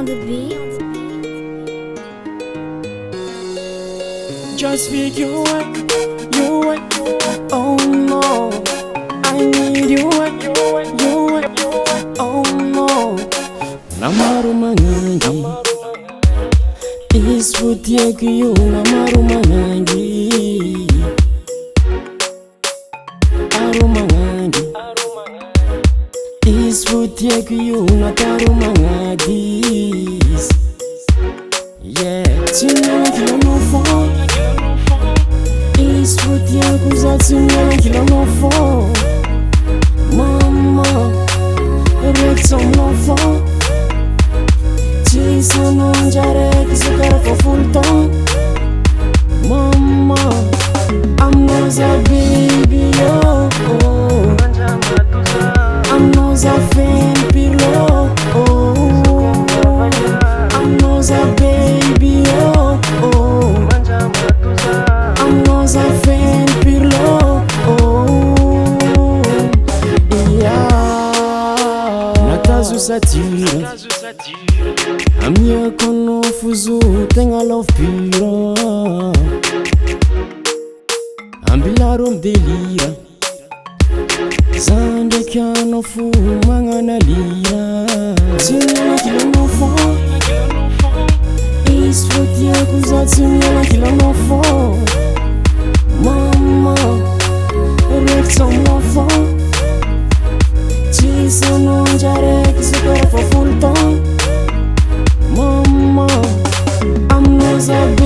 the beat. Just Fick, you wait, oh no, I need you, oh no. Namaru mangangi, isfutiek you, namaru mangangi, aru mangangi, isfutiek you, nataru mangagis. Yeah, tiens qu'il en enfant. Isfutiek uzatimia qu'il en enfant. Maman, avec son enfant. Tisa non jarek zakara for full time. Mama, I'm not a baby, oh, oh. I'm not a fan pillow, oh. I'm not a baby, oh, oh. I'm not a fan pillow, oh. Yeah, natazu satira. Amia kono fuzu tenga love pura. Ambilarum delira. Zande kiano fu mangana lira. Tinyana kila nofo. Isfutiek uzatimia kila nofo. Mama, avec son enfant. Tisa non jarek zakara for full time. Mama, I'm not a